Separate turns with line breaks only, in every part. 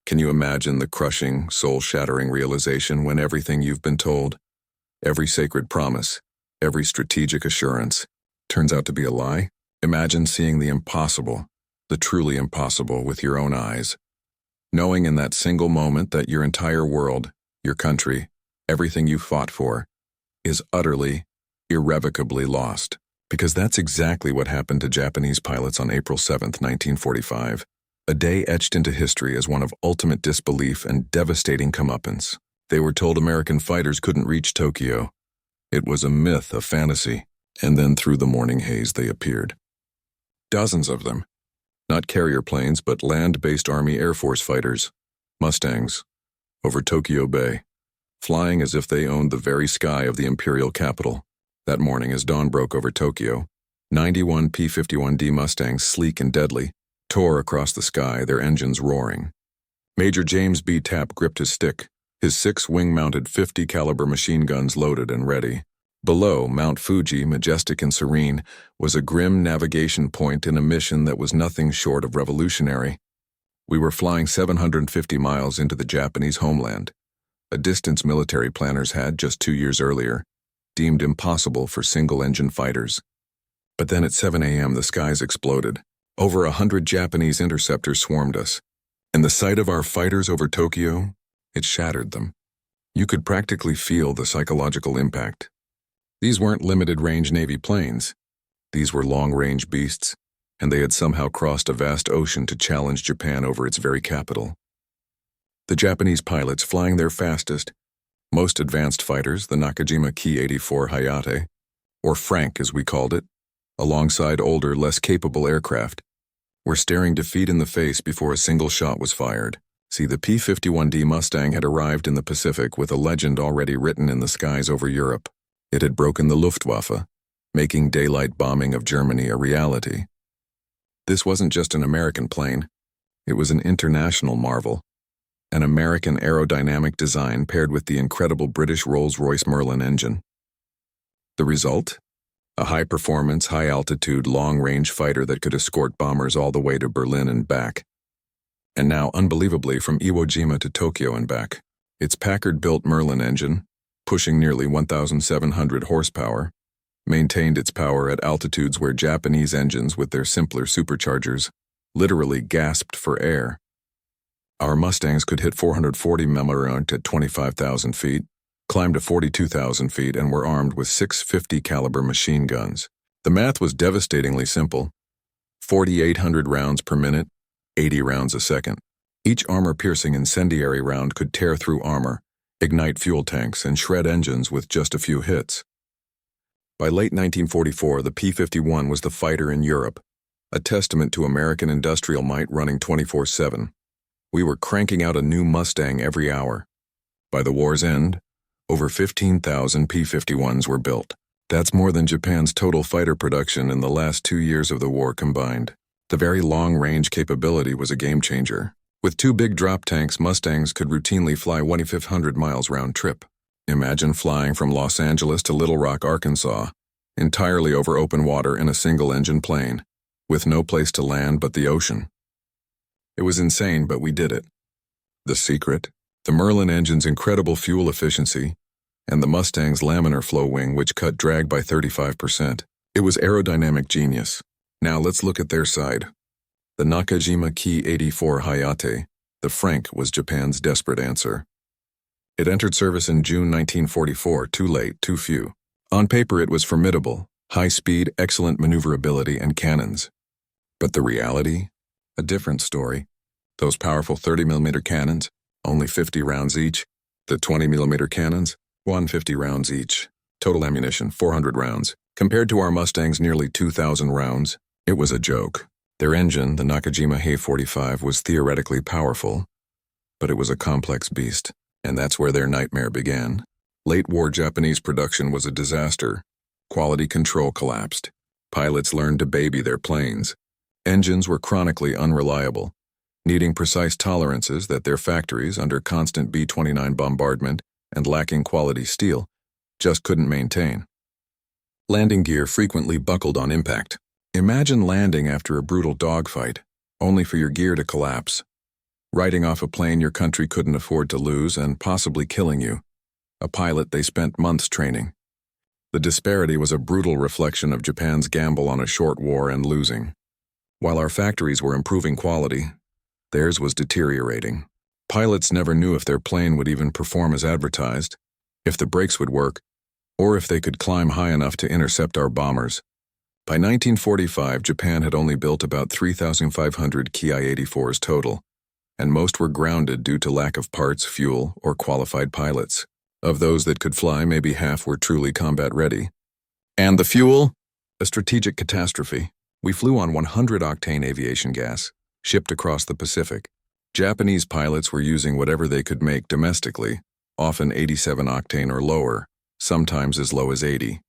Can you imagine the crushing, soul-shattering realization when everything you've been told, every sacred promise, every strategic assurance, turns out to be a lie? Imagine seeing the impossible, the truly impossible, with your own eyes. Knowing in that single moment that your entire world, your country, everything you fought for, is utterly, irrevocably lost. Because that's exactly what happened to Japanese pilots on April 7, 1945, a day etched into history as one of ultimate disbelief and devastating comeuppance. They were told American fighters couldn't reach Tokyo. It was a myth, a fantasy, and then through the morning haze they appeared. Dozens of them. Not carrier planes, but land-based Army Air Force fighters, Mustangs, over Tokyo Bay, flying as if they owned the very sky of the imperial capital. That morning, as dawn broke over Tokyo, 91 P-51D Mustangs, sleek and deadly, tore across the sky, their engines roaring. Major James B. Tapp gripped his stick, his 6 wing-mounted 50-caliber machine guns loaded and ready. Below, Mount Fuji, majestic and serene, was a grim navigation point in a mission that was nothing short of revolutionary. We were flying 750 miles into the Japanese homeland, a distance military planners had, just 2 years earlier, deemed impossible for single-engine fighters. But then at 7 a.m. the skies exploded. Over 100 Japanese interceptors swarmed us, and the sight of our fighters over Tokyo, it shattered them. You could practically feel the psychological impact. These weren't limited-range Navy planes. These were long-range beasts, and they had somehow crossed a vast ocean to challenge Japan over its very capital. The Japanese pilots flying their fastest, most advanced fighters, the Nakajima Ki-84 Hayate, or Frank as we called it, alongside older, less capable aircraft, were staring defeat in the face before a single shot was fired. See, the P-51D Mustang had arrived in the Pacific with a legend already written in the skies over Europe. It had broken the Luftwaffe, making daylight bombing of Germany a reality. This wasn't just an American plane. It was an international marvel. An American aerodynamic design paired with the incredible British Rolls-Royce Merlin engine. The result? A high-performance, high-altitude, long-range fighter that could escort bombers all the way to Berlin and back. And now, unbelievably, from Iwo Jima to Tokyo and back. Its Packard-built Merlin engine, pushing nearly 1,700 horsepower, maintained its power at altitudes where Japanese engines with their simpler superchargers literally gasped for air. Our Mustangs could hit 440 mph at 25,000 feet, climbed to 42,000 feet, and were armed with 650 caliber machine guns. The math was devastatingly simple. 4,800 rounds per minute, 80 rounds a second. Each armor-piercing incendiary round could tear through armor, ignite fuel tanks, and shred engines with just a few hits. By late 1944, the P-51 was the fighter in Europe, a testament to American industrial might running 24/7. We were cranking out a new Mustang every hour. By the war's end, over 15,000 P-51s were built. That's more than Japan's total fighter production in the last 2 years of the war combined. The very long-range capability was a game-changer. With 2 big drop tanks, Mustangs could routinely fly 2,500 miles round-trip. Imagine flying from Los Angeles to Little Rock, Arkansas, entirely over open water in a single-engine plane, with no place to land but the ocean. It was insane, but we did it. The secret? The Merlin engine's incredible fuel efficiency, and the Mustang's laminar flow wing, which cut drag by 35%. It was aerodynamic genius. Now let's look at their side. The Nakajima Ki-84 Hayate, the Frank, was Japan's desperate answer. It entered service in June 1944, too late, too few. On paper it was formidable, high speed, excellent maneuverability, and cannons. But the reality? A different story. Those powerful 30mm cannons, only 50 rounds each. The 20mm cannons, 150 rounds each. Total ammunition, 400 rounds. Compared to our Mustang's nearly 2,000 rounds, it was a joke. Their engine, the Nakajima Hay-45, was theoretically powerful, but it was a complex beast, and that's where their nightmare began. Late-war Japanese production was a disaster. Quality control collapsed. Pilots learned to baby their planes. Engines were chronically unreliable, needing precise tolerances that their factories, under constant B-29 bombardment and lacking quality steel, just couldn't maintain. Landing gear frequently buckled on impact. Imagine landing after a brutal dogfight, only for your gear to collapse. Writing off a plane your country couldn't afford to lose and possibly killing you. A pilot they spent months training. The disparity was a brutal reflection of Japan's gamble on a short war and losing. While our factories were improving quality, theirs was deteriorating. Pilots never knew if their plane would even perform as advertised, if the brakes would work, or if they could climb high enough to intercept our bombers. By 1945, Japan had only built about 3,500 Ki-84s total, and most were grounded due to lack of parts, fuel, or qualified pilots. Of those that could fly, maybe half were truly combat-ready. And the fuel? A strategic catastrophe. We flew on 100-octane aviation gas, shipped across the Pacific. Japanese pilots were using whatever they could make domestically, often 87-octane or lower, sometimes as low as 80.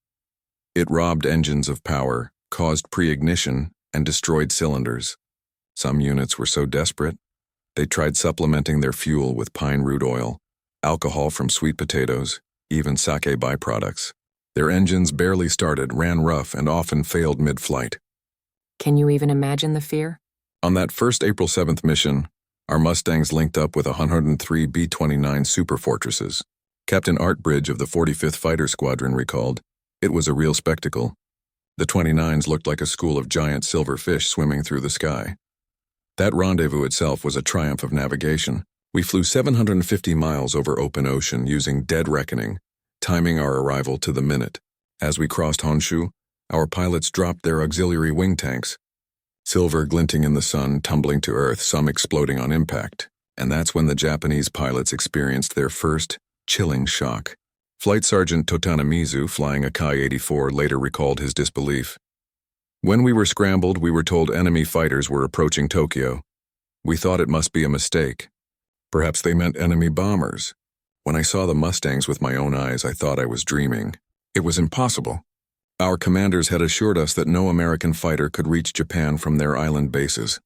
It robbed engines of power, caused pre-ignition, and destroyed cylinders. Some units were so desperate, they tried supplementing their fuel with pine root oil, alcohol from sweet potatoes, even sake byproducts. Their engines barely started, ran rough, and often failed mid-flight.
Can you even imagine the fear?
On that first April 7th mission, our Mustangs linked up with 103 B-29 Superfortresses. Captain Art Bridge of the 45th Fighter Squadron recalled, "It was a real spectacle. The 29s looked like a school of giant silver fish swimming through the sky." That rendezvous itself was a triumph of navigation. We flew 750 miles over open ocean using dead reckoning, timing our arrival to the minute. As we crossed Honshu, our pilots dropped their auxiliary wing tanks, silver glinting in the sun, tumbling to earth, some exploding on impact. And that's when the Japanese pilots experienced their first, chilling shock. Flight Sergeant Totanamizu, flying a Ki-84, later recalled his disbelief. "When we were scrambled, we were told enemy fighters were approaching Tokyo. We thought it must be a mistake. Perhaps they meant enemy bombers. When I saw the Mustangs with my own eyes, I thought I was dreaming. It was impossible. Our commanders had assured us that no American fighter could reach Japan from their island bases.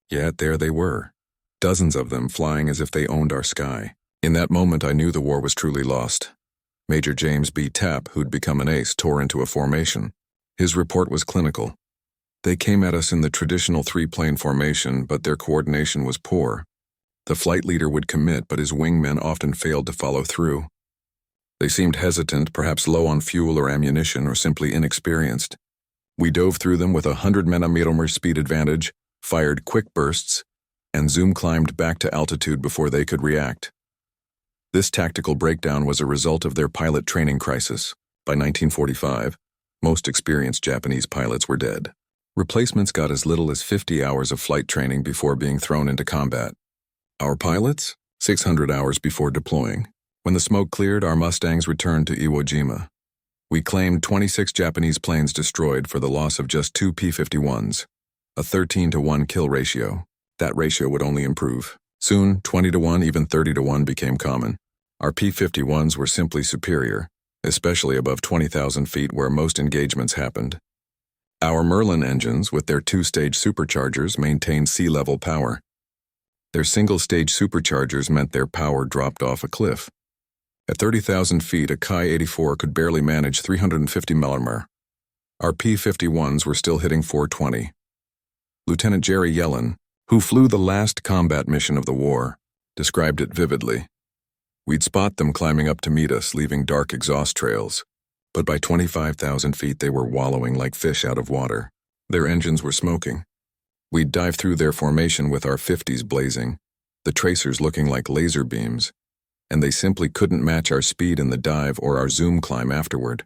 Yet there they were, dozens of them flying as if they owned our sky. In that moment, I knew the war was truly lost." Major James B. Tapp, who'd become an ace, tore into a formation. His report was clinical. "They came at us in the traditional three-plane formation, but their coordination was poor. The flight leader would commit, but his wingmen often failed to follow through. They seemed hesitant, perhaps low on fuel or ammunition, or simply inexperienced. We dove through them with a 100 speed advantage, fired quick bursts, and zoom climbed back to altitude before they could react." This tactical breakdown was a result of their pilot training crisis. By 1945, most experienced Japanese pilots were dead. Replacements got as little as 50 hours of flight training before being thrown into combat. Our pilots? 600 hours before deploying. When the smoke cleared, our Mustangs returned to Iwo Jima. We claimed 26 Japanese planes destroyed for the loss of just 2 P-51s, a 13-to-1 kill ratio. That ratio would only improve. Soon, 20-to-1, even 30-to-1 became common. Our P-51s were simply superior, especially above 20,000 feet where most engagements happened. Our Merlin engines, with their two-stage superchargers, maintained sea-level power. Their single-stage superchargers meant their power dropped off a cliff. At 30,000 feet, a Ki-84 could barely manage 350 mm. Our P-51s were still hitting 420. Lieutenant Jerry Yellen, who flew the last combat mission of the war, described it vividly. "We'd spot them climbing up to meet us, leaving dark exhaust trails. But by 25,000 feet, they were wallowing like fish out of water. Their engines were smoking. We'd dive through their formation with our 50s blazing, the tracers looking like laser beams, and they simply couldn't match our speed in the dive or our zoom climb afterward.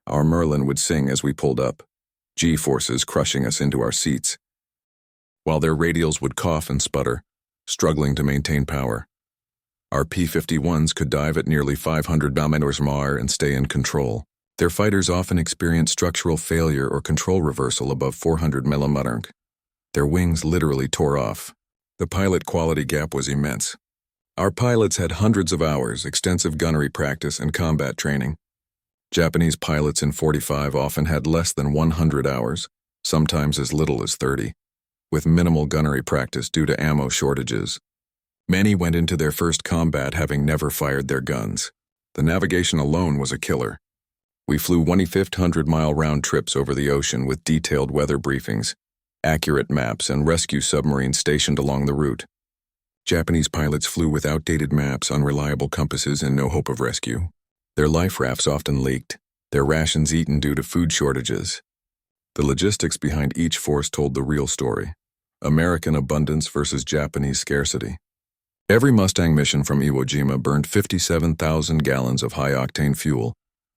Our Merlin would sing as we pulled up, G-forces crushing us into our seats, while their radials would cough and sputter, struggling to maintain power. Our P-51s could dive at nearly 500 km/h and stay in control. Their fighters often experienced structural failure or control reversal above 400 mm. Their wings literally tore off. The pilot quality gap was immense. Our pilots had hundreds of hours, extensive gunnery practice, and combat training. Japanese pilots in 45 often had less than 100 hours, sometimes as little as 30, with minimal gunnery practice due to ammo shortages. Many went into their first combat having never fired their guns. The navigation alone was a killer. We flew 2,500-mile round trips over the ocean with detailed weather briefings, accurate maps, and rescue submarines stationed along the route. Japanese pilots flew with outdated maps, unreliable compasses, and no hope of rescue. Their life rafts often leaked, their rations eaten due to food shortages. The logistics behind each force told the real story: American abundance versus Japanese scarcity. Every Mustang mission from Iwo Jima burned 57,000 gallons of high-octane fuel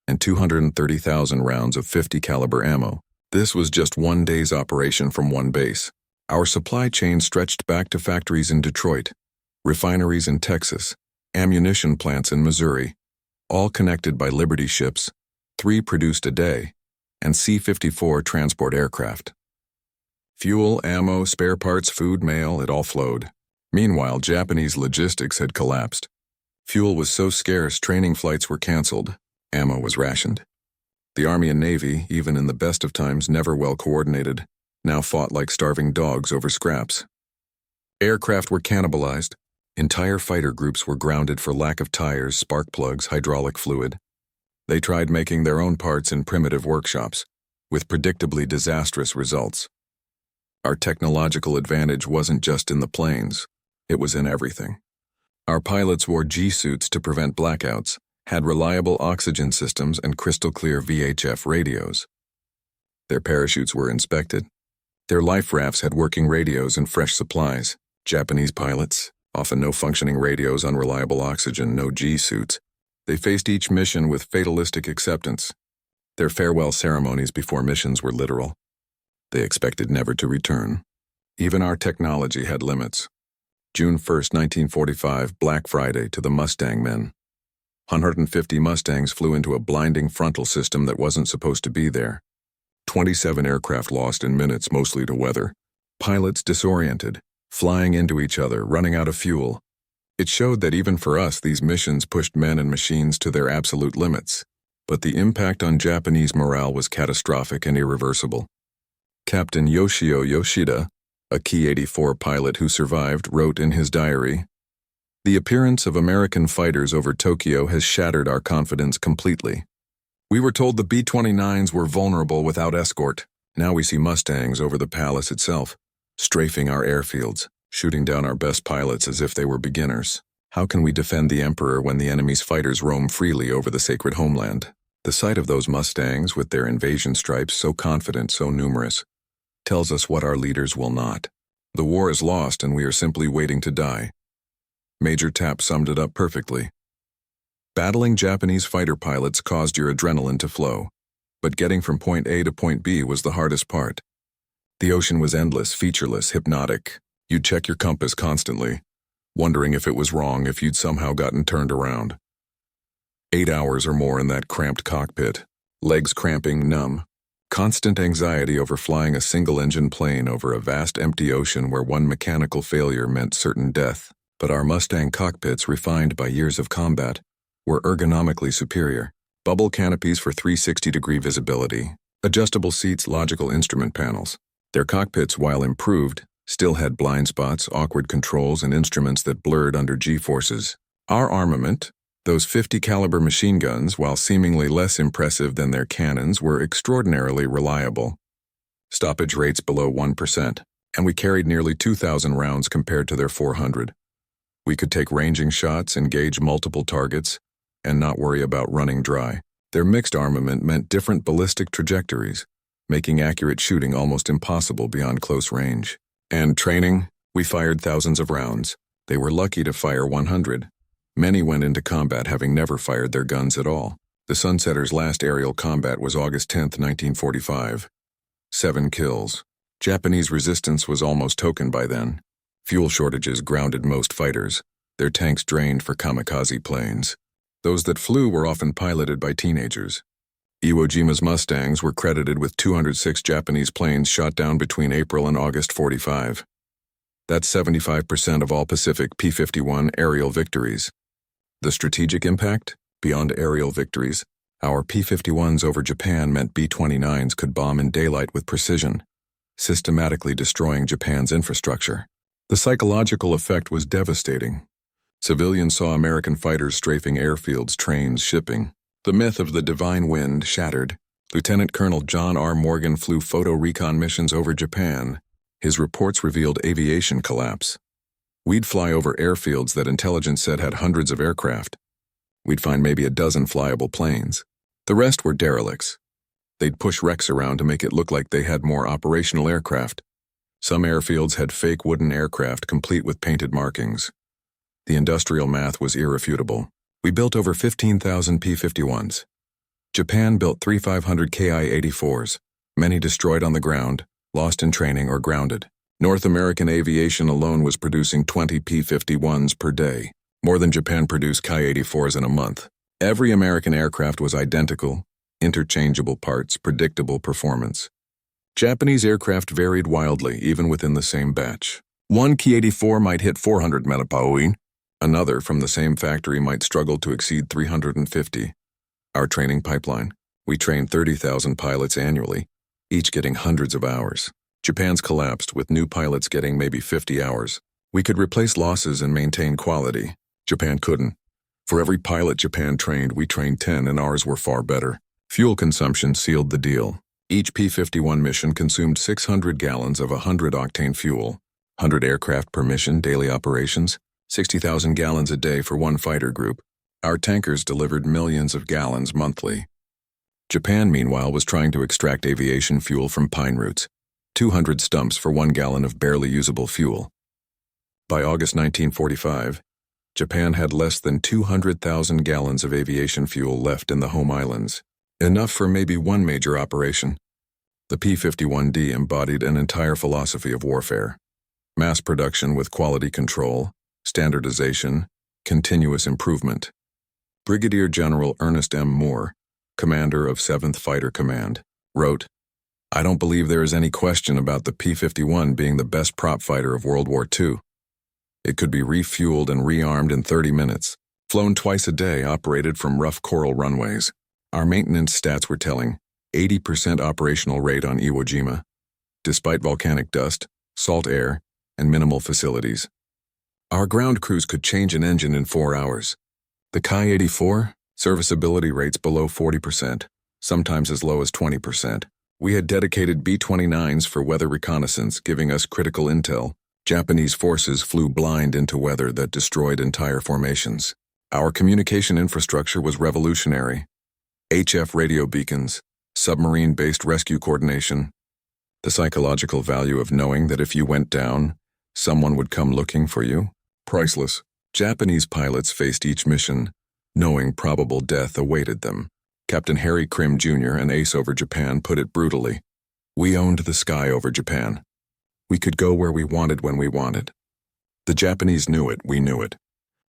and 230,000 rounds of .50 caliber ammo. This was just one day's operation from one base. Our supply chain stretched back to factories in Detroit, refineries in Texas, ammunition plants in Missouri, all connected by Liberty ships, 3 produced a day, and C-54 transport aircraft. Fuel, ammo, spare parts, food, mail, it all flowed. Meanwhile, Japanese logistics had collapsed. Fuel was so scarce, training flights were canceled. Ammo was rationed. The Army and Navy, even in the best of times never well coordinated, now fought like starving dogs over scraps. Aircraft were cannibalized. Entire fighter groups were grounded for lack of tires, spark plugs, hydraulic fluid. They tried making their own parts in primitive workshops, with predictably disastrous results. Our technological advantage wasn't just in the planes, it was in everything. Our pilots wore G-suits to prevent blackouts, had reliable oxygen systems and crystal-clear VHF radios. Their parachutes were inspected. Their life rafts had working radios and fresh supplies. Japanese pilots, often no functioning radios, unreliable oxygen, no G-suits. They faced each mission with fatalistic acceptance. Their farewell ceremonies before missions were literal. They expected never to return. Even our technology had limits. June 1, 1945, Black Friday to the Mustang men. 150 Mustangs flew into a blinding frontal system that wasn't supposed to be there. 27 aircraft lost in minutes, mostly to weather. Pilots disoriented, flying into each other, running out of fuel. It showed that even for us, these missions pushed men and machines to their absolute limits. But the impact on Japanese morale was catastrophic and irreversible. Captain Yoshio Yoshida, a Ki-84 pilot who survived, wrote in his diary, "The appearance of American fighters over Tokyo has shattered our confidence completely. We were told the B-29s were vulnerable without escort. Now we see Mustangs over the palace itself, strafing our airfields, shooting down our best pilots as if they were beginners. How can we defend the Emperor when the enemy's fighters roam freely over the sacred homeland?" The sight of those Mustangs with their invasion stripes, so confident, so numerous, tells us what our leaders will not. The war is lost and we are simply waiting to die. Major Tapp summed it up perfectly. Battling Japanese fighter pilots caused your adrenaline to flow, but getting from point A to point B was the hardest part. The ocean was endless, featureless, hypnotic. You'd check your compass constantly, wondering if it was wrong, if you'd somehow gotten turned around. 8 hours or more in that cramped cockpit, legs cramping, numb. Constant anxiety over flying a single-engine plane over a vast empty ocean where one mechanical failure meant certain death. But our Mustang cockpits, refined by years of combat, were ergonomically superior. Bubble canopies for 360-degree visibility, adjustable seats, logical instrument panels. Their cockpits, while improved, still had blind spots, awkward controls, and instruments that blurred under G-forces. Our armament, those .50 caliber machine guns, while seemingly less impressive than their cannons, were extraordinarily reliable. Stoppage rates below 1%, and we carried nearly 2,000 rounds compared to their 400. We could take ranging shots, engage multiple targets, and not worry about running dry. Their mixed armament meant different ballistic trajectories, making accurate shooting almost impossible beyond close range. And training, we fired thousands of rounds. They were lucky to fire 100. Many went into combat having never fired their guns at all. The Sunsetter's last aerial combat was August 10, 1945. 7 kills. Japanese resistance was almost token by then. Fuel shortages grounded most fighters, their tanks drained for kamikaze planes. Those that flew were often piloted by teenagers. Iwo Jima's Mustangs were credited with 206 Japanese planes shot down between April and August 45. That's 75% of all Pacific P-51 aerial victories. The strategic impact? Beyond aerial victories, our P-51s over Japan meant B-29s could bomb in daylight with precision, systematically destroying Japan's infrastructure. The psychological effect was devastating. Civilians saw American fighters strafing airfields, trains, shipping. The myth of the divine wind shattered. Lieutenant Colonel John R. Morgan flew photo recon missions over Japan. His reports revealed aviation collapse. We'd fly over airfields that intelligence said had hundreds of aircraft. We'd find maybe a dozen flyable planes. The rest were derelicts. They'd push wrecks around to make it look like they had more operational aircraft. Some airfields had fake wooden aircraft complete with painted markings. The industrial math was irrefutable. We built over 15,000 P-51s. Japan built 3,500 Ki-84s, many destroyed on the ground, lost in training or grounded. North American aviation alone was producing 20 P-51s per day, more than Japan produced Ki-84s in a month. Every American aircraft was identical, interchangeable parts, predictable performance. Japanese aircraft varied wildly, even within the same batch. One Ki-84 might hit 400 mph. Another from the same factory might struggle to exceed 350. Our training pipeline. We trained 30,000 pilots annually, each getting hundreds of hours. Japan's collapsed, with new pilots getting maybe 50 hours. We could replace losses and maintain quality. Japan couldn't. For every pilot Japan trained, we trained 10, and ours were far better. Fuel consumption sealed the deal. Each P-51 mission consumed 600 gallons of 100-octane fuel. 100 aircraft per mission, daily operations, 60,000 gallons a day for one fighter group. Our tankers delivered millions of gallons monthly. Japan, meanwhile, was trying to extract aviation fuel from pine roots. 200 stumps for 1 gallon of barely usable fuel. By August 1945, Japan had less than 200,000 gallons of aviation fuel left in the home islands, enough for maybe one major operation. The P-51D embodied an entire philosophy of warfare: mass production with quality control, standardization, continuous improvement. Brigadier General Ernest M. Moore, commander of 7th Fighter Command, wrote, "I don't believe there is any question about the P-51 being the best prop fighter of World War II. It could be refueled and rearmed in 30 minutes, flown twice a day, operated from rough coral runways. Our maintenance stats were telling 80% operational rate on Iwo Jima, despite volcanic dust, salt air, and minimal facilities. Our ground crews could change an engine in 4 hours. The Ki-84, serviceability rates below 40%, sometimes as low as 20%. We had dedicated B-29s for weather reconnaissance, giving us critical intel. Japanese forces flew blind into weather that destroyed entire formations. Our communication infrastructure was revolutionary. HF radio beacons, submarine-based rescue coordination. The psychological value of knowing that if you went down, someone would come looking for you. Priceless. Japanese pilots faced each mission, knowing probable death awaited them. Captain Harry Krim Jr., an ace over Japan, put it brutally: "We owned the sky over Japan. We could go where we wanted when we wanted." The Japanese knew it, we knew it.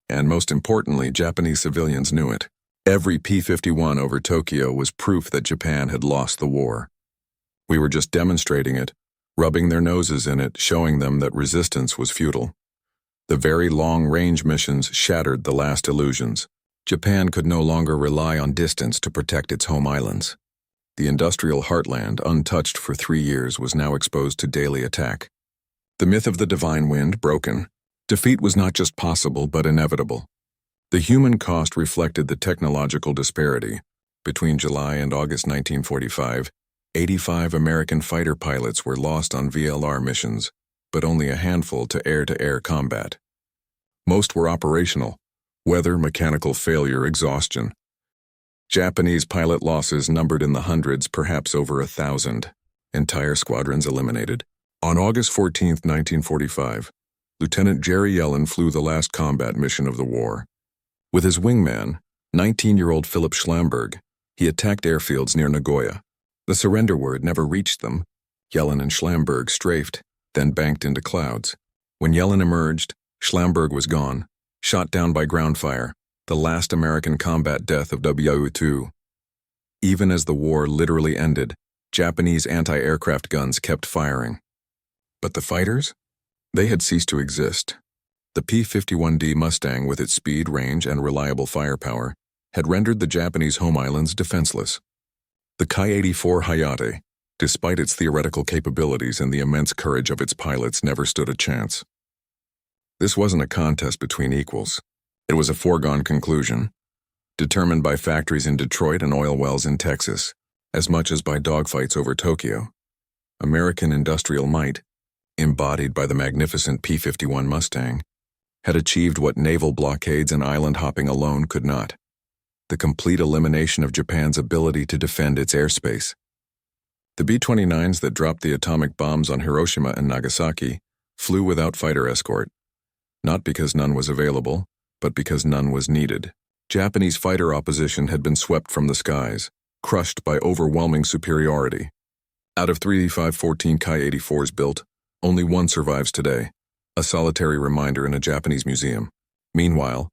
And most importantly, Japanese civilians knew it. Every P-51 over Tokyo was proof that Japan had lost the war. We were just demonstrating it, rubbing their noses in it, showing them that resistance was futile. The very long-range missions shattered the last illusions. Japan could no longer rely on distance to protect its home islands. The industrial heartland, untouched for 3 years, was now exposed to daily attack. The myth of the divine wind broken. Defeat was not just possible, but inevitable. The human cost reflected the technological disparity. Between July and August 1945, 85 American fighter pilots were lost on VLR missions, but only a handful to air-to-air combat. Most were operational: weather, mechanical failure, exhaustion. Japanese pilot losses numbered in the hundreds, perhaps over 1,000. Entire squadrons eliminated. On August 14, 1945, Lieutenant Jerry Yellen flew the last combat mission of the war. With his wingman, 19-year-old Philip Schlamberg, he attacked airfields near Nagoya. The surrender word never reached them. Yellen and Schlamberg strafed, then banked into clouds. When Yellen emerged, Schlamberg was gone, shot down by ground fire, the last American combat death of WU2. Even as the war literally ended, Japanese anti-aircraft guns kept firing. But the fighters? They had ceased to exist. The P-51D Mustang, with its speed, range, and reliable firepower, had rendered the Japanese home islands defenseless. The Ki-84 Hayate, despite its theoretical capabilities and the immense courage of its pilots, never stood a chance. This wasn't a contest between equals. It was a foregone conclusion, determined by factories in Detroit and oil wells in Texas, as much as by dogfights over Tokyo. American industrial might, embodied by the magnificent P-51 Mustang, had achieved what naval blockades and island hopping alone could not: the complete elimination of Japan's ability to defend its airspace. The B-29s that dropped the atomic bombs on Hiroshima and Nagasaki flew without fighter escort, not because none was available, but because none was needed. Japanese fighter opposition had been swept from the skies, crushed by overwhelming superiority. Out of 3 514 Ki-84s built, only one survives today, a solitary reminder in a Japanese museum. Meanwhile,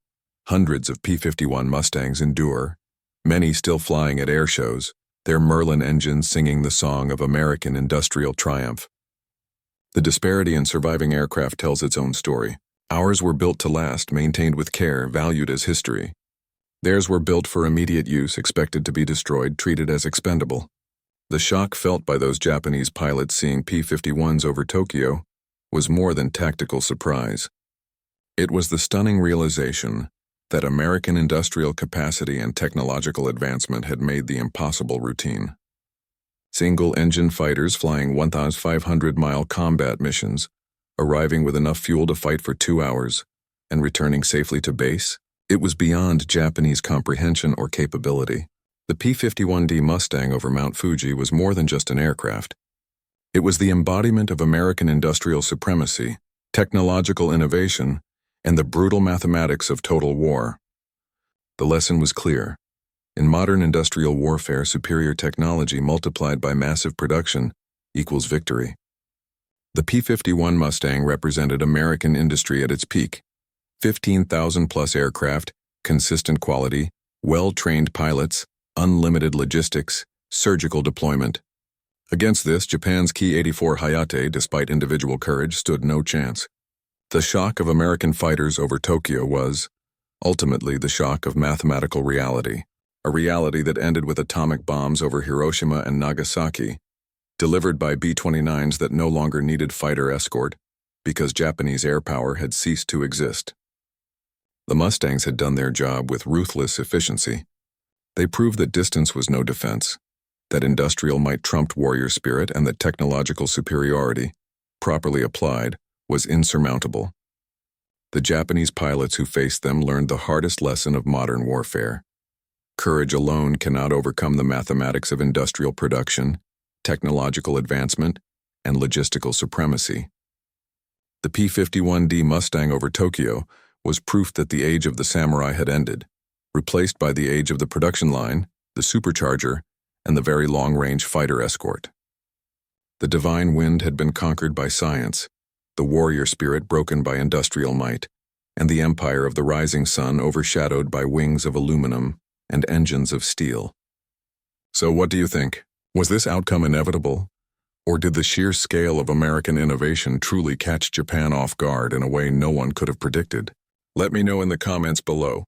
hundreds of P-51 Mustangs endure, many still flying at air shows, their Merlin engines singing the song of American industrial triumph. The disparity in surviving aircraft tells its own story. Ours were built to last, maintained with care, valued as history. Theirs were built for immediate use, expected to be destroyed, treated as expendable. The shock felt by those Japanese pilots seeing P-51s over Tokyo was more than tactical surprise. It was the stunning realization that American industrial capacity and technological advancement had made the impossible routine. Single-engine fighters flying 1,500-mile combat missions, arriving with enough fuel to fight for 2 hours, and returning safely to base, it was beyond Japanese comprehension or capability. The P-51D Mustang over Mount Fuji was more than just an aircraft. It was the embodiment of American industrial supremacy, technological innovation, and the brutal mathematics of total war. The lesson was clear. In modern industrial warfare, superior technology multiplied by massive production equals victory. The P-51 Mustang represented American industry at its peak. 15,000-plus aircraft, consistent quality, well-trained pilots, unlimited logistics, surgical deployment. Against this, Japan's Ki-84 Hayate, despite individual courage, stood no chance. The shock of American fighters over Tokyo was, ultimately, the shock of mathematical reality, a reality that ended with atomic bombs over Hiroshima and Nagasaki, delivered by B-29s that no longer needed fighter escort because Japanese air power had ceased to exist. The Mustangs had done their job with ruthless efficiency. They proved that distance was no defense, that industrial might trumped warrior spirit, and that technological superiority, properly applied, was insurmountable. The Japanese pilots who faced them learned the hardest lesson of modern warfare. Courage alone cannot overcome the mathematics of industrial production, technological advancement, and logistical supremacy. The P-51D Mustang over Tokyo was proof that the age of the samurai had ended, replaced by the age of the production line, the supercharger, and the very long-range fighter escort. The divine wind had been conquered by science, the warrior spirit broken by industrial might, and the empire of the rising sun overshadowed by wings of aluminum and engines of steel. So what do you think? Was this outcome inevitable? Or did the sheer scale of American innovation truly catch Japan off guard in a way no one could have predicted? Let me know in the comments below.